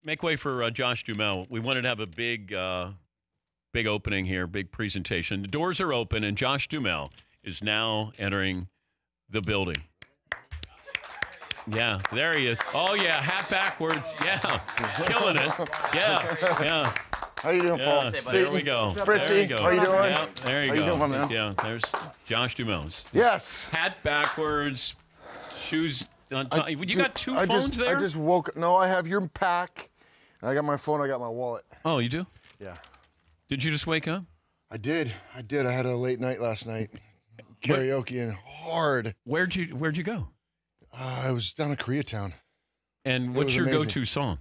Make way for Josh Duhamel. We wanted to have a big opening here, big presentation. The doors are open, and Josh Duhamel is now entering the building. Yeah, there he is. Oh, yeah, hat backwards. Yeah, killing it. Yeah. How you doing, Paul? There we go. Fritzy, how you doing? Yeah, there you go. How you doing, my man? Yeah, there's Josh Duhamel. Yes. Hat backwards, shoes on top. You got two phones there? I just woke up. No, I have your pack. I got my phone. I got my wallet. Oh, you do? Yeah. Did you just wake up? I did. I had a late night last night. Karaoke and hard. Where'd you go? I was down in Koreatown. And what's your go-to song?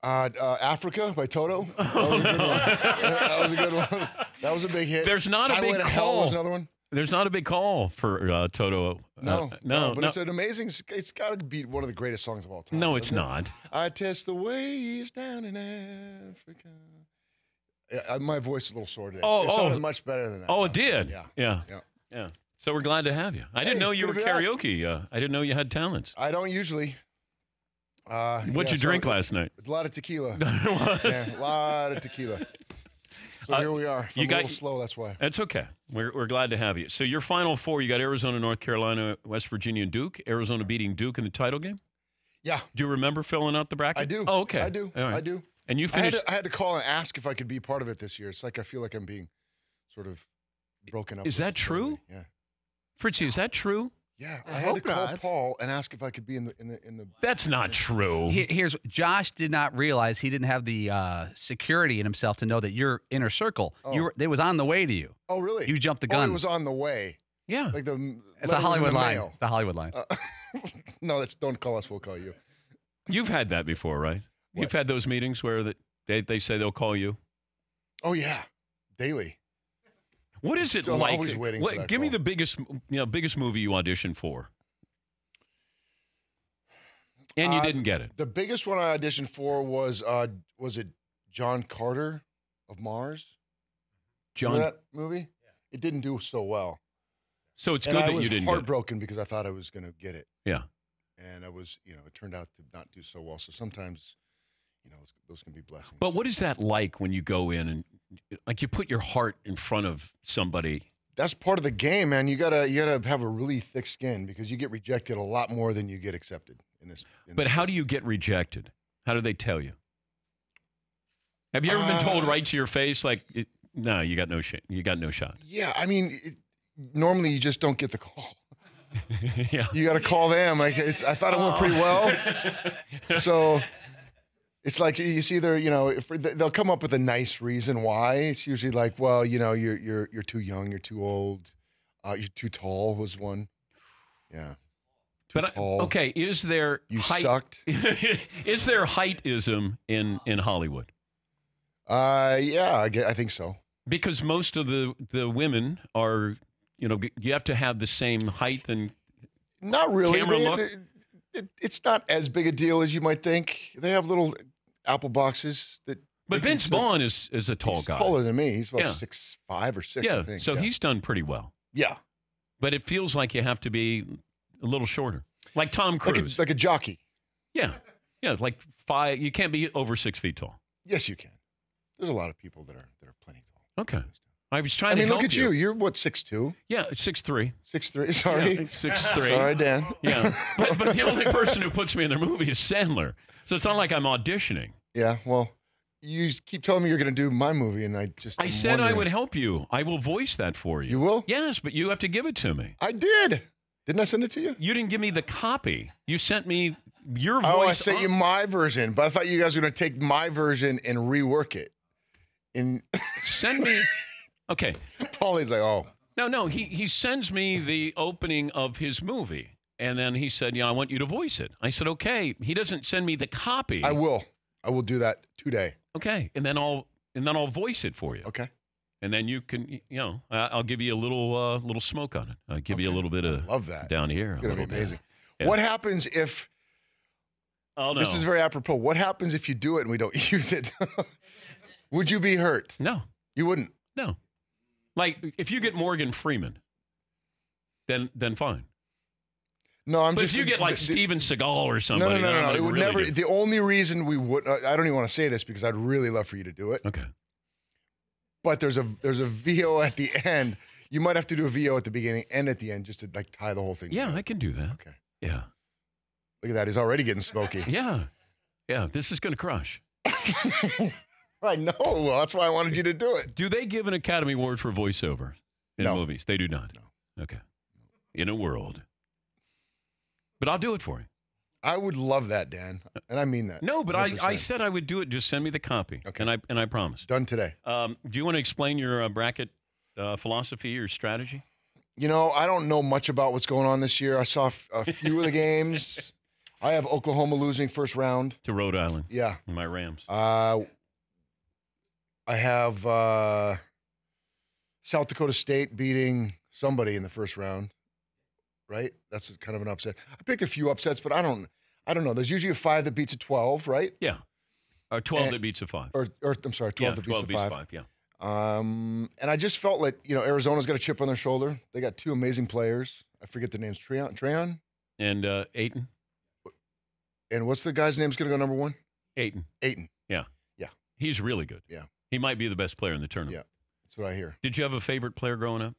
Africa by Toto. That was a good one. That was a big hit. There's not a big call. Hell was another one. There's not a big call for Toto. No. But it's an amazing. It's got to be one of the greatest songs of all time. No, it's not. I test the waves down in Africa. My voice is a little sore today. It sounded much better than that. Oh, it did? Yeah. So we're glad to have you. I didn't know you were karaoke. I didn't know you had talents. I don't usually. What'd you drink last night? A lot of tequila. A lot of tequila. So here we are. I'm a little slow, that's why. That's okay. We're glad to have you. So your Final Four, you got Arizona, North Carolina, West Virginia, and Duke. Arizona beating Duke in the title game? Yeah. Do you remember filling out the bracket? I do. Oh, okay. I do. All right. I do. And you finished. I had to call and ask if I could be part of it this year. It's like I feel like I'm being sort of broken up. Is that true? Yeah. Fritzy, is that true? Yeah, I had to call Paul and ask if I could be in the. That's not true. Here's Josh did not realize he didn't have the security in himself to know that your inner circle. It was on the way to you. Oh, really? You jumped the gun. Oh, it was on the way. Yeah, like it's a Hollywood line. The Hollywood line. No, don't call us. We'll call you. You've had that before, right? What? You've had those meetings where they say they'll call you. Oh yeah, daily. What is it Still like? Always waiting for that give me call. the biggest movie you auditioned for. And you didn't get it. The biggest one I auditioned for was it John Carter of Mars? Remember that movie? Yeah. It didn't do so well. So it's good that you didn't get it. I was heartbroken because I thought I was going to get it. Yeah. And it turned out to not do so well. So sometimes, those can be blessings. But what is that like when you go in and like you put your heart in front of somebody? That's part of the game, man. You gotta have a really thick skin because you get rejected a lot more than you get accepted in this. But how do you get rejected? How do they tell you? Have you ever been told right to your face, like, no, you got no shit, you got no shot? Yeah, I mean, normally you just don't get the call. Yeah, you got to call them. Like I thought it went pretty well. So it's like it's either if they'll come up with a nice reason why. It's usually like, well, you're too young, you're too old, you're too tall was one. Yeah. Okay, is there sucked? Is there heightism in Hollywood? Yeah, I think so. Because most of the women are, you have to have the same height and not really. Camera look. It's not as big a deal as you might think. They have little apple boxes that. But Vince Vaughn is a tall guy. He's taller than me. He's about 6'5" or 6". Yeah, I think. So he's done pretty well. Yeah. But it feels like you have to be a little shorter, like Tom Cruise, like a jockey. Yeah, like 5. You can't be over 6 feet tall. Yes, you can. There's a lot of people that are plenty tall. Okay. I was trying to help you. Look at you. You're what, 6'2"? Yeah, 6'3". 6'3". Sorry. Yeah, 6'3". Sorry, Dan. Yeah. But the only person who puts me in their movie is Sandler. So it's not like I'm auditioning. Yeah, well, you keep telling me you're going to do my movie, and I said I would help you. I will voice that for you. You will? Yes, but you have to give it to me. I did. Didn't I send it to you? You didn't give me the copy. You sent me your voice. Oh, I sent you my version, but I thought you guys were going to take my version and rework it. Send me. Okay. Paulie's like, oh. No. He sends me the opening of his movie, and then he said, I want you to voice it. I said, okay. He doesn't send me the copy. I will do that today. Okay, and then I'll voice it for you. Okay. And then you can, I'll give you a little smoke on it. I'll give you a little bit of love that down here. It's gonna be amazing. Yeah. What happens if? Oh no. This is very apropos. What happens if you do it and we don't use it? Would you be hurt? No, you wouldn't. No, like if you get Morgan Freeman, then fine. No, I'm But just. if you get like Steven Seagal or somebody, No. It would really never. do. The only reason we would. I don't even want to say this because I'd really love for you to do it. Okay. But there's a VO at the end. You might have to do a VO at the beginning and at the end just to like tie the whole thing Yeah, together. I can do that. Okay. Yeah. Look at that. He's already getting smoky. Yeah. Yeah. This is going to crush. I know. Well, that's why I wanted you to do it. Do they give an Academy Award for voiceover in No. movies? They do not. No. Okay. In a world. But I'll do it for you. I would love that, Dan. And I mean that. No, but I 100%. said I would do it. Just send me the copy. Okay. And I promise. Done today. Do you want to explain your bracket philosophy or strategy? You know, I don't know much about what's going on this year. I saw a few of the games. I have Oklahoma losing first round. To Rhode Island. Yeah. My Rams. I have South Dakota State beating somebody in the first round. Right? That's kind of an upset. I picked a few upsets, but I don't know. There's usually a 5 that beats a 12, right? Yeah. Or 12 that beats a 5. Or I'm sorry, 12 that beats 12 a 5. 5, yeah. And I just felt like, Arizona's got a chip on their shoulder. They got 2 amazing players. I forget their names. Treon? And Ayton? And what's the guy's name's going to go number 1? Ayton. Yeah. He's really good. Yeah. He might be the best player in the tournament. Yeah. That's what I hear. Did you have a favorite player growing up?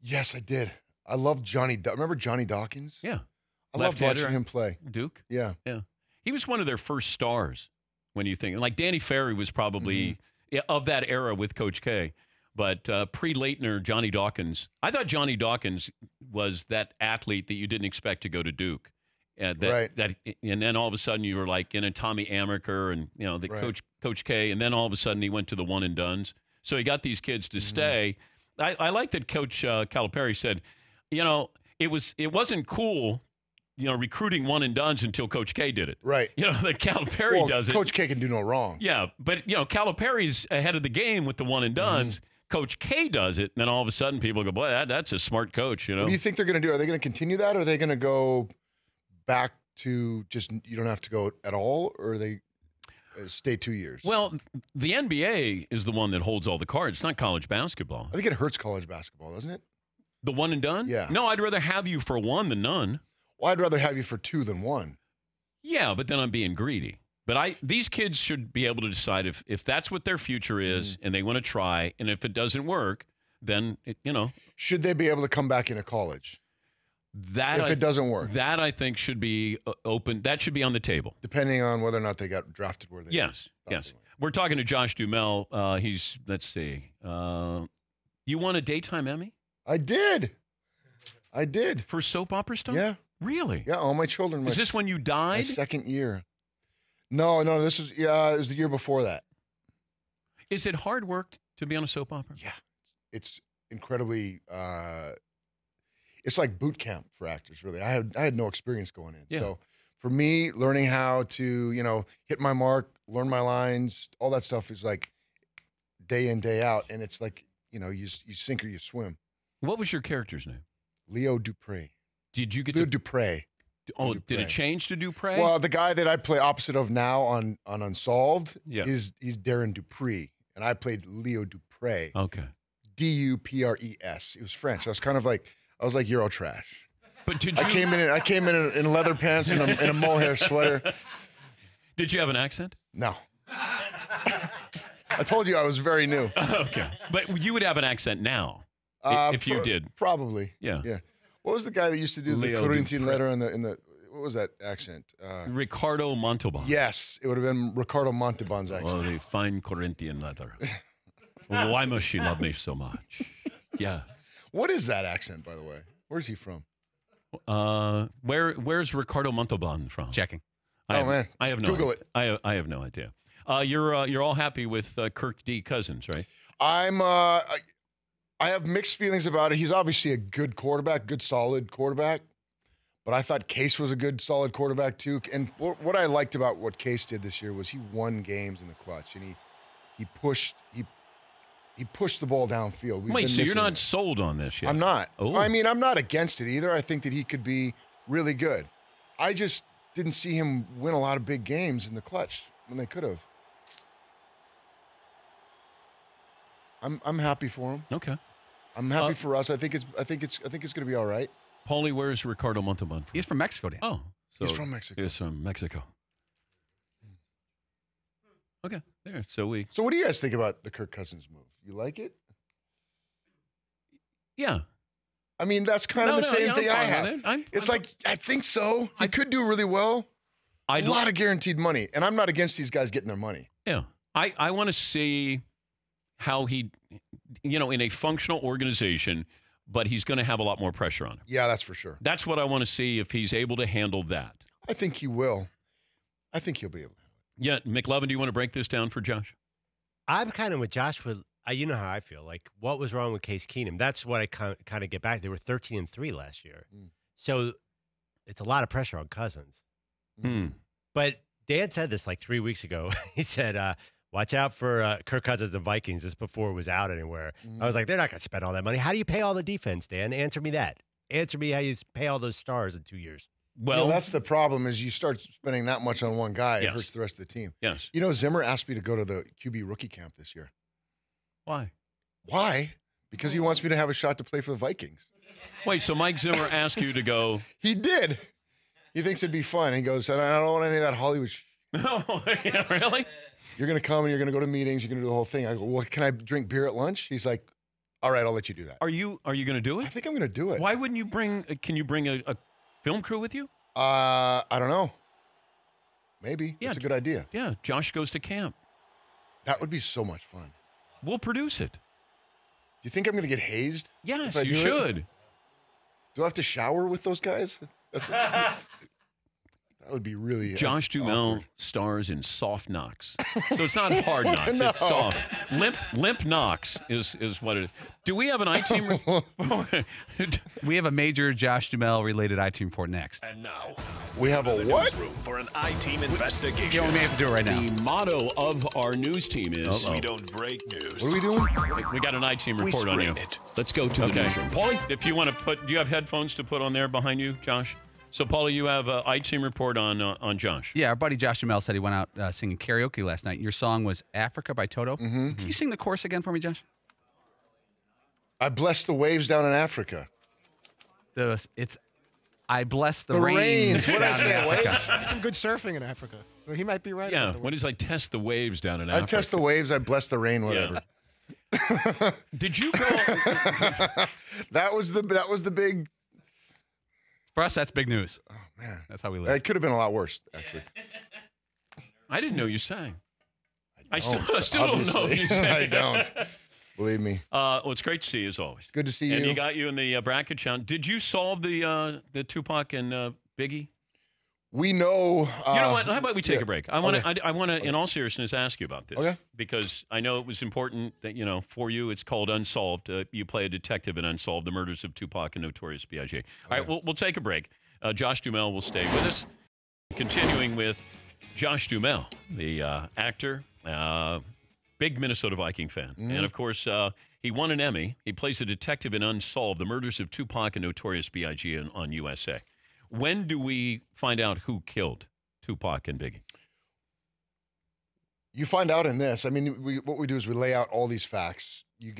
Yes, I did. I loved Johnny. Remember Johnny Dawkins? Yeah. I loved Left-hander. watching him play. Duke? Yeah. Yeah. He was one of their first stars when you think. Like Danny Ferry was probably of that era with Coach K. But pre-Leitner, Johnny Dawkins. I thought Johnny Dawkins was that athlete that you didn't expect to go to Duke. Right. And then all of a sudden you were like in a Tommy Amaker and, Right. Coach K. And then all of a sudden he went to the one and dones. So he got these kids to stay. I like that Coach Calipari said, it wasn't cool, recruiting one and dones until Coach K did it. Right. That Calipari does it. Coach K can do no wrong. Yeah, but Calipari's ahead of the game with the one and dones. Coach K does it, and then all of a sudden people go, "Boy, that's a smart coach." What do you think they're going to do? Are they going to continue that, or are they going to go back to just you don't have to go at all, or are they stay 2 years? Well, the NBA is the one that holds all the cards. It's not college basketball. I think it hurts college basketball, doesn't it? The one and done? Yeah. No, I'd rather have you for one than none. Well, I'd rather have you for 2 than 1. Yeah, but then I'm being greedy. But these kids should be able to decide if that's what their future is and they want to try, and if it doesn't work, then, Should they be able to come back into college if it doesn't work? That, I think, should be open. That should be on the table. Depending on whether or not they got drafted where they Yes. We're talking to Josh Duhamel. Let's see. You won a daytime Emmy? I did. For soap opera stuff? Yeah. Really? Yeah, all my children. Is this when you my died? second year? No, this was it was the year before that. Is it hard work to be on a soap opera? Yeah. It's incredibly it's like boot camp for actors, really. I had no experience going in. Yeah. So for me, learning how to, hit my mark, learn my lines, all that stuff is like day in, day out. And it's like, you sink or you swim. What was your character's name? Leo Dupre. Did you get Leo to... Dupre. Oh, Dupre. did it change to Dupre? Well, the guy that I play opposite of now on Unsolved Yeah. he's Darren Dupree. And I played Leo Dupre. Okay. Dupres. It was French. I was like Euro trash. But did you... I came in leather pants and a mohair sweater. Did you have an accent? No. I told you I was very new. Okay. But you would have an accent now if you did. Probably. Yeah. Yeah. What was the guy that used to do the Leo Corinthian Dupre. letter in the what was that accent? Ricardo Montalban. Yes, it would have been Ricardo Montalban's accent. Oh, the fine Corinthian leather. Why must she love me so much? Yeah. What is that accent, by the way? Where's he from? Where's Ricardo Montalban from? Checking. I have no Google idea. I have no idea. You're all happy with Kirk D. Cousins, right? I have mixed feelings about it. He's obviously a good quarterback, good solid quarterback. But I thought Case was a good solid quarterback too. And what I liked about what Case did this year was he won games in the clutch, and he pushed the ball downfield. Wait, so you're not sold on this yet? I'm not. Oh. I mean, I'm not against it either. I think that he could be really good. I just didn't see him win a lot of big games in the clutch when they could have. I'm happy for him. Okay. I'm happy for us. I think it's going to be all right. Paulie, where's Ricardo Montalban from? He's from Mexico, Dan. Oh. So He's from Mexico. He's from Mexico. Okay, there. So what do you guys think about the Kirk Cousins move? You like it? Yeah. I mean, that's kind of the same thing I have. It's like, I think so. He could do really well. A lot of guaranteed money. And I'm not against these guys getting their money. Yeah. I want to see how he, in a functional organization, but he's going to have a lot more pressure on him. Yeah, that's for sure. That's what I want to see, if he's able to handle that. I think he will. I think he'll be able to. Yeah, McLovin, do you want to break this down for Josh? I'm kind of with Josh. You know how I feel. Like, what was wrong with Case Keenum? That's what I kind of get back. They were 13-3 last year. So it's a lot of pressure on Cousins. But Dan said this like 3 weeks ago. He said, watch out for Kirk Cousins and Vikings. This before it was out anywhere. I was like, they're not going to spend all that money. How do you pay all the defense, Dan? Answer me that. Answer me how you pay all those stars in 2 years. Well, that's the problem is you start spending that much on one guy, it hurts the rest of the team. Yes. Zimmer asked me to go to the QB rookie camp this year. Why? Why? Because he wants me to have a shot to play for the Vikings. Wait, so Mike Zimmer asked you to go? He did. He thinks it'd be fun. He goes, I don't want any of that Hollywood Oh, yeah, really? You're going to come and you're going to go to meetings. You're going to do the whole thing. I go, well, can I drink beer at lunch? He's like, all right, I'll let you do that. Are you going to do it? I think I'm going to do it. Why wouldn't you can you bring a film crew with you? I don't know. Maybe. Yeah. That's a good idea. Yeah, Josh goes to camp. That would be so much fun. We'll produce it. Do you think I'm going to get hazed? Yes, you should. Do I have to shower with those guys? That would be really Josh Duhamel stars in Soft Knocks. So it's not Hard Knocks. No. It's soft. Limp Knocks is what it is. Do we have an I-Team report? We have a major Josh Duhamel related I-Team report next. And now we have a what? Room for an I-Team investigation. We may have to do it right now. The motto of our news team is we don't break news. What are we doing? We got an I-Team report on you. Let's go to the newsroom. Paulie, if you want to do you have headphones to put on there behind you, Josh? So, Paulie, you have an I-Team report on Josh. Yeah, our buddy Josh Duhamel said he went out singing karaoke last night. Your song was Africa by Toto. Can you sing the chorus again for me, Josh? I bless the waves down in Africa. It's I bless the rains. What What did I say? Waves? Some good surfing in Africa. So he might be right. Yeah, what is I test the waves down in I Africa? test the waves. I bless the rain. Whatever. Yeah. Did you go? That was the big. For us, that's big news. Oh man, that's how we live. It could have been a lot worse, actually. I didn't know you sang. I still don't know if you sang. I don't. Believe me. Well, it's great to see you as always. Good to see you. And you got you in the bracket challenge. Did you solve the Tupac and Biggie? We know. You know what? How about we take a break? I want to. Okay. I want to, in all seriousness, ask you about this. Okay. Because I know it was important that for you, it's called Unsolved. You play a detective in Unsolved: The Murders of Tupac and Notorious B.I.G. All right, we'll take a break. Josh Duhamel will stay with us. Continuing with Josh Duhamel, the actor, big Minnesota Viking fan, and of course he won an Emmy. He plays a detective in Unsolved: The Murders of Tupac and Notorious B.I.G. on USA. When do we find out who killed Tupac and Biggie? You find out in this. I mean, what we do is we lay out all these facts. You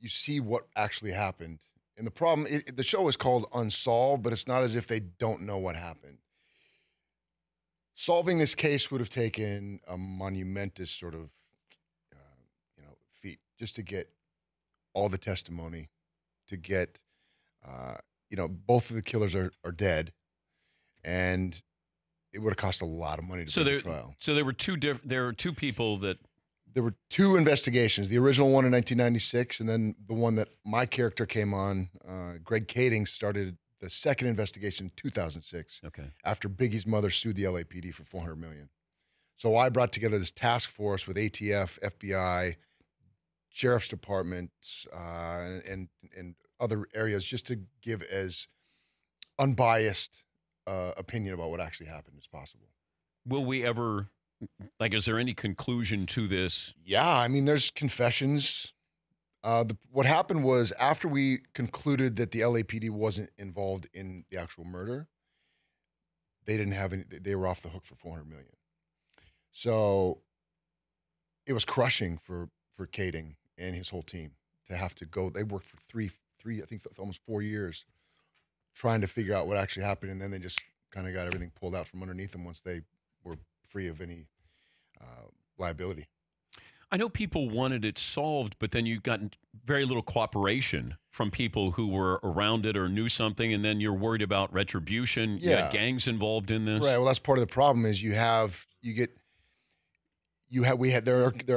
see what actually happened. And the problem, the show is called Unsolved, but it's not as if they don't know what happened. Solving this case would have taken a monumentous sort of, feat just to get all the testimony, to get, both of the killers are dead, and it would have cost a lot of money to bring the trial. So there were two people that. There were two investigations. The original one in 1996, and then the one that my character came on. Greg Kading started the second investigation in 2006. Okay. After Biggie's mother sued the LAPD for $400 million. So I brought together this task force with ATF, FBI, sheriff's departments, and other areas, just to give as unbiased opinion about what actually happened as possible. Will we ever, is there any conclusion to this? Yeah, I mean, there's confessions. What happened was after we concluded that the LAPD wasn't involved in the actual murder, they didn't have any, they were off the hook for $400 million. So it was crushing for Kading and his whole team to have to go. They worked for three, I think almost 4 years trying to figure out what actually happened, and then they just kind of got everything pulled out from underneath them once they were free of any liability. I know people wanted it solved, but then you got very little cooperation from people who were around it or knew something, and then you're worried about retribution. You got gangs involved in this. Right. Well, that's part of the problem is there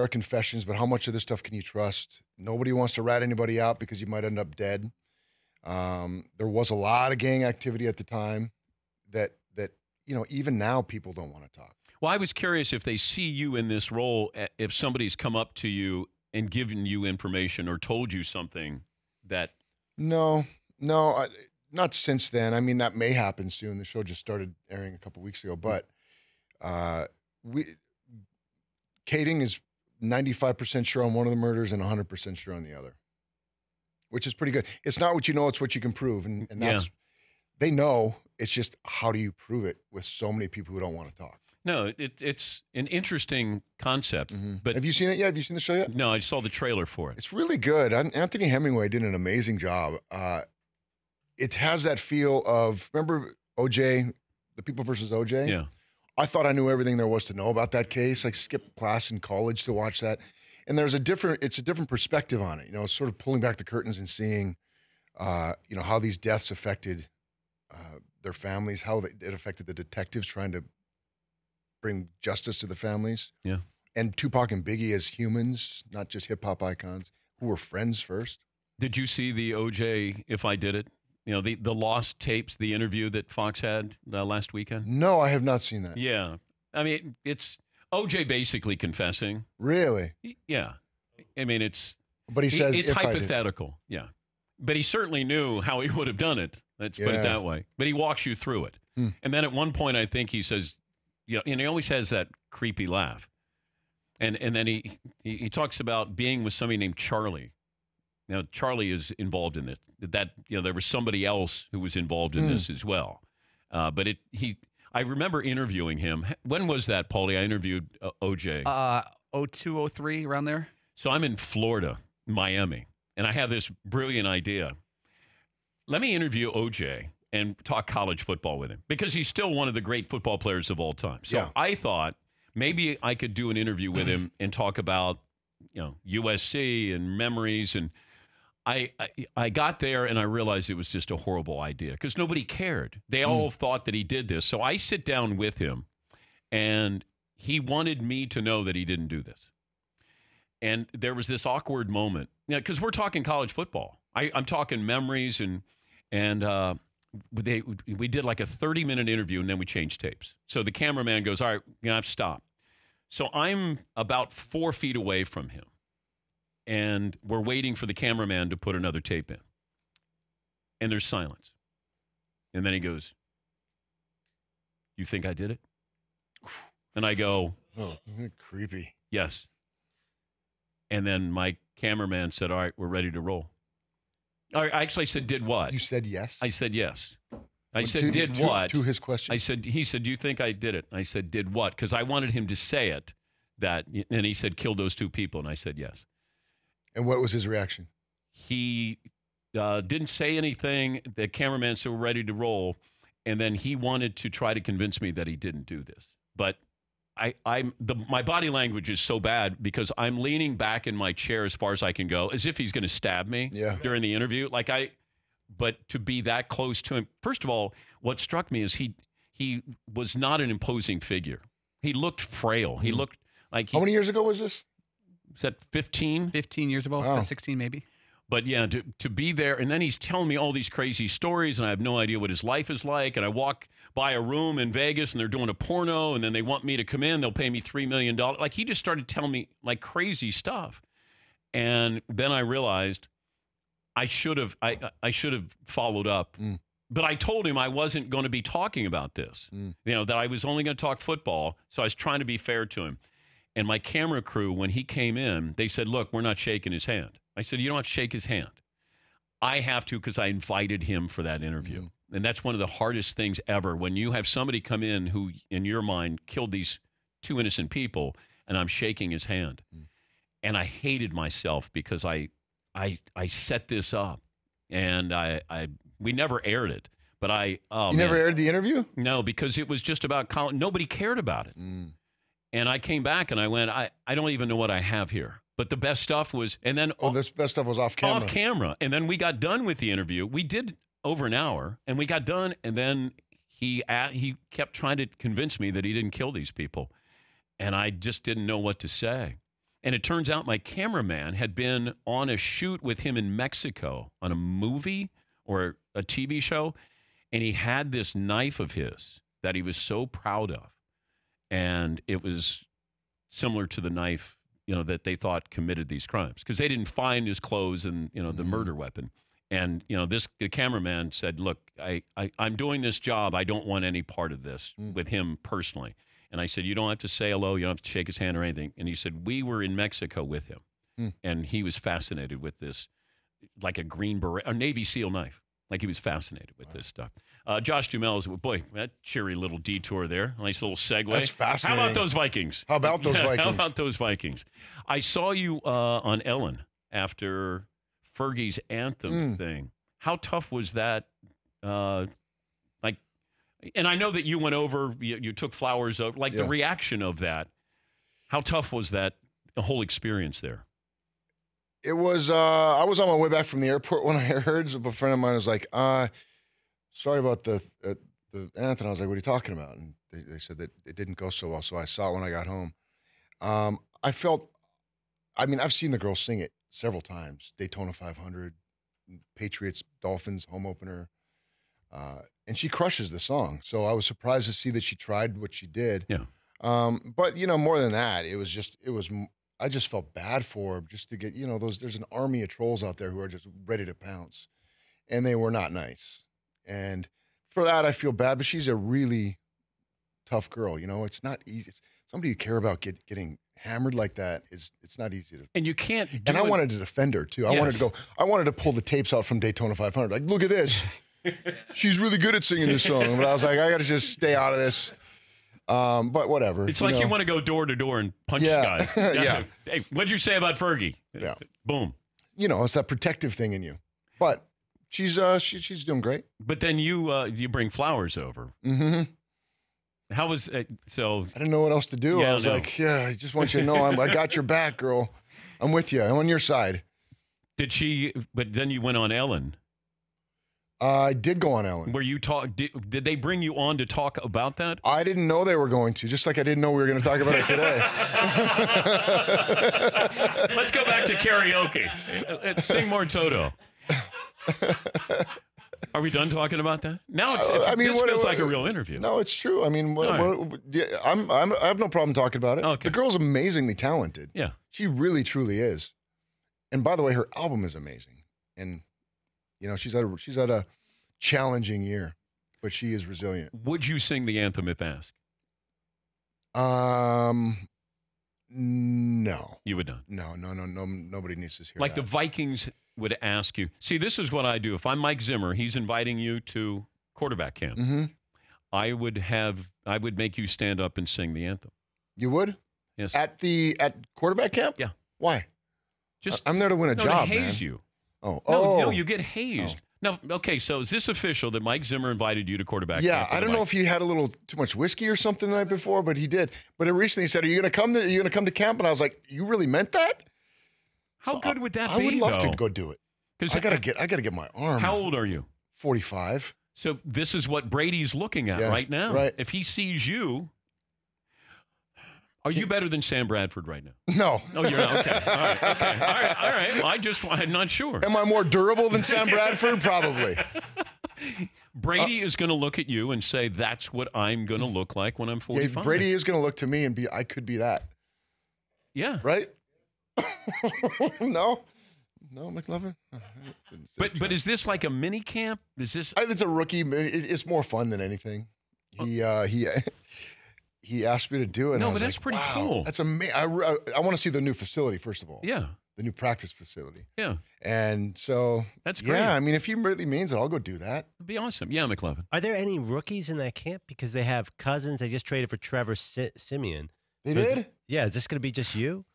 are confessions, but how much of this stuff can you trust? Nobody wants to rat anybody out because you might end up dead. There was a lot of gang activity at the time that even now people don't want to talk. Well, I was curious if they see you in this role, if somebody's come up to you and given you information or told you something that. No, not since then. I mean, that may happen soon. The show just started airing a couple weeks ago, but Kading is 95% sure on one of the murders and 100% sure on the other, which is pretty good. It's not what you know, it's what you can prove. And that's, they know, it's just how do you prove it with so many people who don't want to talk? No, it's an interesting concept. Mm-hmm. But have you seen it yet? Have you seen the show yet? No, I saw the trailer for it. It's really good. Anthony Hemingway did an amazing job. It has that feel of, remember OJ, The People versus OJ? Yeah. I thought I knew everything there was to know about that case. I skipped class in college to watch that. And it's a different perspective on it. Sort of pulling back the curtains and seeing, how these deaths affected their families, how it affected the detectives trying to bring justice to the families. Yeah. And Tupac and Biggie as humans, not just hip hop icons, who were friends first. Did you see the OJ If I Did It? The lost tapes, the interview that Fox had last weekend? No, I have not seen that. Yeah. I mean, it's OJ basically confessing. Really? Yeah. I mean, it's. But he says it's if hypothetical. Yeah. But he certainly knew how he would have done it. Let's put it that way. But he walks you through it. And then at one point, I think he says, and he always has that creepy laugh. And then he talks about being with somebody named Charlie. Now, Charlie is involved in it. There was somebody else who was involved in this as well. But I remember interviewing him. When was that, Paulie? I interviewed OJ. 02, 03, around there. So I'm in Florida, Miami, and I have this brilliant idea. Let me interview OJ and talk college football with him because he's still one of the great football players of all time. So I thought maybe I could do an interview with him and talk about, USC and memories. And I got there and I realized it was just a horrible idea because nobody cared. They all thought that he did this. So I sit down with him and he wanted me to know that he didn't do this. And there was this awkward moment, because we're talking college football. I'm talking memories and we did like a 30-minute interview and then we changed tapes. So the cameraman goes, all right, you have to stop. So I'm about 4 feet away from him. And we're waiting for the cameraman to put another tape in. And there's silence. And then he goes, you think I did it? And I go, oh, creepy. Yes. And then my cameraman said, all right, we're ready to roll. I actually said, did what? You said yes? I said yes. I said, did what? To his question. He said, do you think I did it? I said, did what? Because I wanted him to say it. And he said, kill those 2 people. And I said, yes. And what was his reaction? He didn't say anything. The cameraman said, we're ready to roll. And then he wanted to try to convince me that he didn't do this. But my body language is so bad because I'm leaning back in my chair as far as I can go, as if he's going to stab me during the interview. But to be that close to him, first of all, what struck me is he was not an imposing figure. He looked frail. He looked like how many years ago was this? Was that 15? 15 years ago, wow. 16 maybe. But yeah, to be there, and then he's telling me all these crazy stories, and I have no idea what his life is like. And I walk by a room in Vegas, and they're doing a porno, and then they want me to come in. They'll pay me $3 million. Like, he just started telling me, like, crazy stuff. And then I realized I should have followed up. But I told him I wasn't going to be talking about this, that I was only going to talk football. So I was trying to be fair to him. And my camera crew, when he came in, they said, look, we're not shaking his hand. I said, you don't have to shake his hand. I have to because I invited him for that interview. And that's one of the hardest things ever. When you have somebody come in who, in your mind, killed these 2 innocent people, and I'm shaking his hand. And I hated myself because I set this up. And we never aired it. But You never aired the interview? No, because it was just about college. Nobody cared about it. And I came back and I went, I don't even know what I have here. But the best stuff was, and then this best stuff was off camera. Off camera. And then we got done with the interview. We did over an hour, and we got done, and then he kept trying to convince me that he didn't kill these people. And I just didn't know what to say. And it turns out my cameraman had been on a shoot with him in Mexico on a movie or a TV show, and he had this knife of his that he was so proud of. And it was similar to the knife, that they thought committed these crimes because they didn't find his clothes and, the murder weapon. And, the cameraman said, look, I'm doing this job. I don't want any part of this with him personally. And I said, you don't have to say hello. You don't have to shake his hand or anything. And he said, we were in Mexico with him. And he was fascinated with this, like a green beret, a Navy SEAL knife. Like he was fascinated with this stuff. Josh Duhamel is, boy, that cheery little detour there. Nice little segue. That's fascinating. How about those Vikings? How about those Vikings? How about those Vikings? I saw you on Ellen after Fergie's anthem thing. How tough was that? And I know that you went over, you took flowers over, the reaction of that. How tough was that, the whole experience there? It was, I was on my way back from the airport when I heard, a friend of mine was like, sorry about the anthem. I was like, what are you talking about? And they said that it didn't go so well, so I saw it when I got home. I've seen the girls sing it several times. Daytona 500, Patriots, Dolphins, home opener. And she crushes the song. So I was surprised to see that she tried what she did. Yeah. But, more than that, I just felt bad for her just to get, there's an army of trolls out there who are just ready to pounce. And they were not nice. And for that, I feel bad, but she's a really tough girl. It's not easy. Somebody you care about getting hammered like that it's not easy to. And you can't. I wanted to defend her too. Yes. I wanted to pull the tapes out from Daytona 500. Like, look at this. She's really good at singing this song. But I was like, I got to just stay out of this. But whatever. It's like you want to go door to door and punch guys. Yeah. Hey, what'd you say about Fergie? Yeah. Boom. It's that protective thing in you. But she's doing great. But then you bring flowers over. Mm-hmm. How was so? I didn't know what else to do. Yeah, I was like, I just want you to know I got your back, girl. I'm with you. I'm on your side. Did she? But then you went on Ellen. I did go on Ellen. Where you did they bring you on to talk about that? I didn't know they were going to, just like I didn't know we were going to talk about it today. Let's go back to karaoke. Sing more Toto. Are we done talking about that? Now this feels like a real interview. No, it's true. I mean, I have no problem talking about it. Okay. The girl's amazingly talented. Yeah. She really, truly is. And by the way, her album is amazing. And she's had a challenging year, but she is resilient. Would you sing the anthem if asked? No. You would not? No. Nobody needs to hear like that. The Vikings would ask you. See, this is what I do. If I'm Mike Zimmer, he's inviting you to quarterback camp. Mm-hmm. I would make you stand up and sing the anthem. You would? Yes. At quarterback camp? Yeah. Why? Just I'm there to win a job, to haze man. you. No, you get hazed. Now, okay, so is this official that Mike Zimmer invited you to quarterback Yeah, camp? I don't know if he had a little too much whiskey or something the night before, but he did. But recently he said, "Are you going to come to camp?" And I was like, "You really meant that?" How good would that be? I would love though? to go do it. Because I gotta get my arm. How old are you? 45. So this is what Brady's looking at right now. Right. If he sees you, are you better than Sam Bradford right now? No. Oh, you're not. Okay. All right. Okay. All right. Well, I'm not sure. Am I more durable than Sam Bradford? Probably. Brady is going to look at you and say, "That's what I'm going to look like when I'm 45." Yeah, Brady is going to look to me and I could be that. Yeah. Right? No, McLovin. But is this like a mini camp? Is this? It's a rookie. It's more fun than anything. He asked me to do it. No, and I was but that's like, pretty wow, cool. That's amazing. I want to see the new facility first of all. Yeah. The new practice facility. Yeah. And so that's great. Yeah, I mean, if he really means it, I'll go do that. It'd be awesome. Yeah, McLovin. Are there any rookies in that camp? Because they have Cousins. They just traded for Trevor Siemian. They did? Yeah. Is this going to be just you?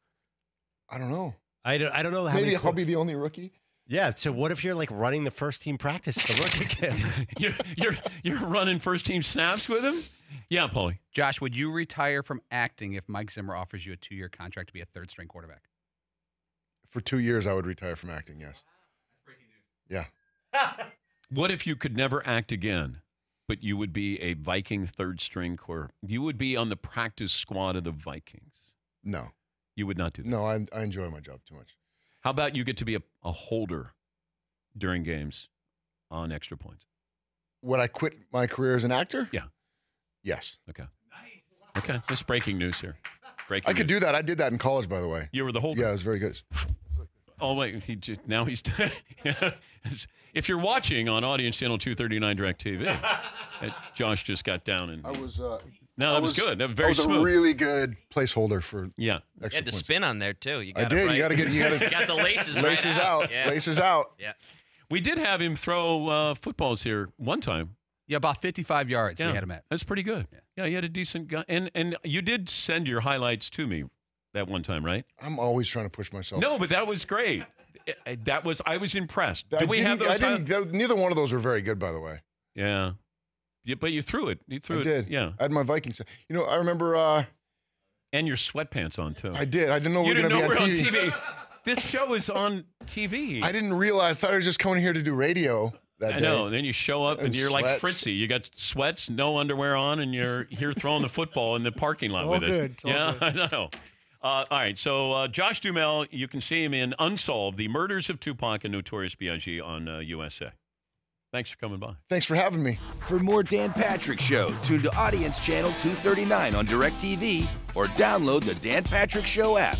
I don't know. I don't know how Maybe I'll be the only rookie. Yeah. So what if you're like running the first team practice at the rookie camp? you're running first team snaps with him? Yeah, Paulie. Josh, would you retire from acting if Mike Zimmer offers you a 2-year contract to be a third-string quarterback? For 2 years, I would retire from acting. Yes. Yeah. What if you could never act again, but you would be a Viking third string quarterback? You would be on the practice squad of the Vikings. No. You would not do that. No, I enjoy my job too much. How about you get to be a holder during games on extra points? Would I quit my career as an actor? Yeah. Yes. Okay. Okay. This breaking news here. I could do that. I did that in college, by the way. You were the holder. Yeah, it was very good. Oh wait, now he's. If you're watching on Audience Channel 239 DirecTV, Josh just got down and. I was. No, that was good. That was very smooth. I was a really good placeholder for. Yeah. Extra You had the points. spin on there too. I did. Right. You got to get. You got to. Got the laces. Laces right out. Yeah. Laces out. Yeah. We did have him throw footballs here one time. Yeah, about 55 yards we had him at. That's pretty good. Yeah, he had a decent guy. And you did send your highlights to me that one time, right? I'm always trying to push myself. No, but that was great. I was impressed. Did we have those? Neither one of those were very good, by the way. Yeah. But you threw it. I did. Yeah. I had my Vikings. You know, I remember. And your sweatpants on, too. I did. I didn't know we You were didn't going know to we're be on on TV. TV. This show is on TV. I didn't realize. Thought I was just coming here to do radio that day. I know. Then you show up and you're like sweats. Fritzy. You got sweats, no underwear on, and you're here throwing the football in the parking lot with us. It's all Yeah, good. I know. All right, so Josh Duhamel, you can see him in Unsolved, The Murders of Tupac and Notorious B.I.G. on USA. Thanks for coming by. Thanks for having me. For more Dan Patrick Show, tune to Audience Channel 239 on DirecTV or download the Dan Patrick Show app.